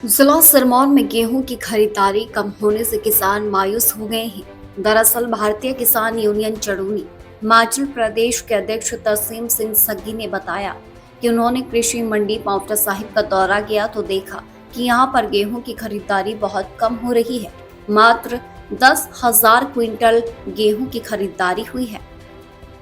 जिला सिरमौर में गेहूं की खरीदारी कम होने से किसान मायूस हो गए हैं। दरअसल भारतीय किसान यूनियन चड़ूनी हिमाचल प्रदेश के अध्यक्ष तरसेम सिंह सग्गी ने बताया कि उन्होंने कृषि मंडी पांवटा साहिब का दौरा किया तो देखा कि यहां पर गेहूं की खरीदारी बहुत कम हो रही है। मात्र 10,000 क्विंटल गेहूं की खरीदारी हुई है।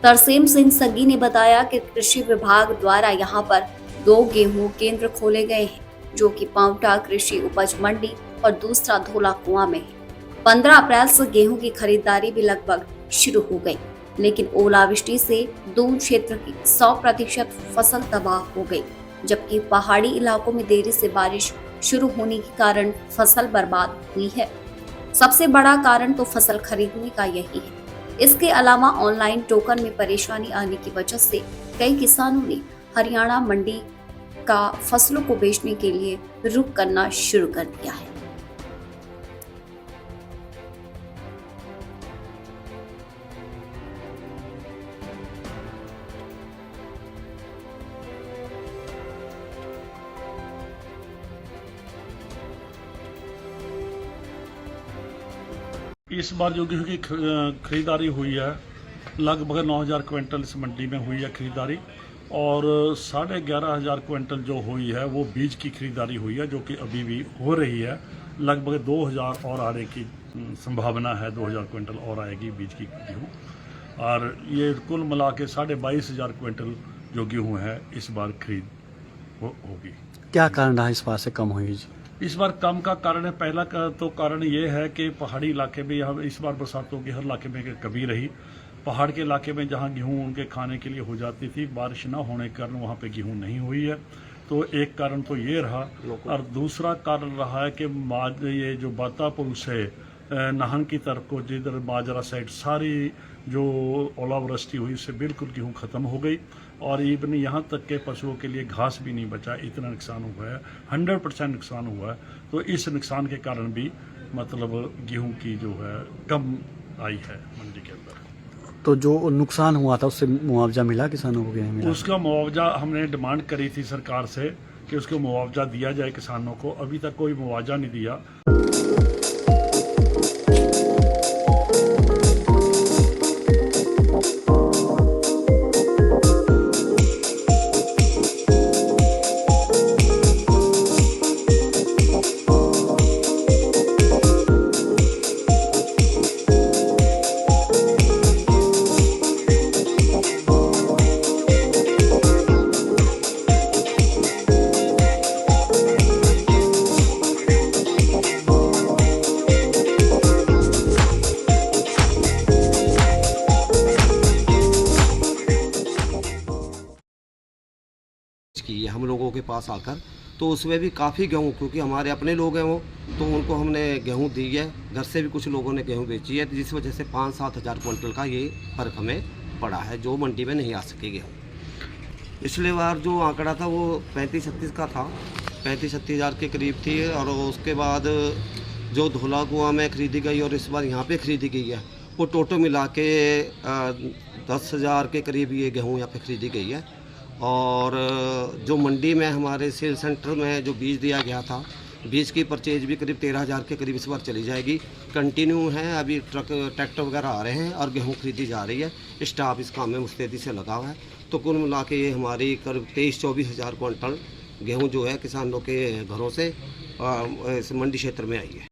तरसेम सिंह सग्गी ने बताया कि कृषि विभाग द्वारा यहां पर 2 गेहूं केंद्र खोले गए हैं, जो कि पांवटा कृषि उपज मंडी और दूसरा धोला कुआं में है। 15 अप्रैल से गेहूं की खरीदारी भी लगभग शुरू हो गई, लेकिन ओलावृष्टि से दून क्षेत्र की 100% फसल तबाह हो गई, जबकि पहाड़ी इलाकों में देरी से बारिश शुरू होने के कारण फसल बर्बाद हुई है। सबसे बड़ा कारण तो फसल खरीदने का यही है। इसके अलावा ऑनलाइन टोकन में परेशानी आने की वजह से कई किसानों ने हरियाणा मंडी का फसलों को बेचने के लिए रुख करना शुरू कर दिया है। इस बार जो गेहूं की खरीदारी हुई है लगभग 9,000 क्विंटल इस मंडी में हुई है खरीदारी, और 11,500 क्विंटल जो हुई है वो बीज की खरीदारी हुई है, जो कि अभी भी हो रही है। लगभग 2,000 और आने की संभावना है, 2,000 क्विंटल और आएगी बीज की गेहूँ, और ये कुल मिला के 22,500 क्विंटल जो गेहूँ है इस बार खरीद होगी। क्या कारण रहा इस बार से कम हुई जी? इस बार कम का कारण है, पहला का तो कारण ये है कि पहाड़ी इलाके में यहाँ इस बार बरसातों की हर इलाके में कमी रही। पहाड़ के इलाके में जहाँ गेहूँ उनके खाने के लिए हो जाती थी, बारिश ना होने के कारण वहाँ पे गेहूँ नहीं हुई है। तो एक कारण तो ये रहा, और दूसरा कारण रहा है कि ये जो बातापुर से नाहन की तरफ को जिधर माजरा साइड सारी जो ओलावृष्टि हुई उससे बिल्कुल गेहूँ ख़त्म हो गई, और इवन यहाँ तक के पशुओं के लिए घास भी नहीं बचा। इतना नुकसान हुआ है, 100% नुकसान हुआ है। तो इस नुकसान के कारण भी मतलब गेहूँ की जो है कम आई है मंडी के अंदर। तो जो नुकसान हुआ था उससे मुआवजा मिला किसानों को? क्या मिला? उसका मुआवजा हमने डिमांड करी थी सरकार से कि उसको मुआवजा दिया जाए किसानों को। अभी तक कोई मुआवजा नहीं दिया। की हम लोगों के पास आकर, तो उसमें भी काफ़ी गेहूँ, क्योंकि हमारे अपने लोग हैं वो, तो उनको हमने गेहूँ दी है। घर से भी कुछ लोगों ने गेहूँ बेची है, जिस वजह से 5-7 हज़ार क्विंटल का ये फ़र्क हमें पड़ा है, जो मंडी में नहीं आ सके गेहूँ। पिछले बार जो आंकड़ा था वो 35-36 का था, 35-36 हज़ार के करीब थी, और उसके बाद जो धोला कुआं में खरीदी गई और इस बार यहाँ पर खरीदी गई है, वो टोटल मिला के 10,000 के करीब ये गेहूँ यहाँ पर खरीदी गई है। और जो मंडी में हमारे सेल सेंटर में जो बीज दिया गया था, बीज की परचेज भी करीब 13,000 के करीब इस बार चली जाएगी। कंटिन्यू है, अभी ट्रैक्टर वगैरह आ रहे हैं और गेहूं खरीदी जा रही है। स्टाफ इस काम में मुस्तैदी से लगा हुआ है। तो कुल मिला के ये हमारी करीब 23-24 हज़ार क्विंटल गेहूँ जो है किसानों के घरों से इस मंडी क्षेत्र में आई है।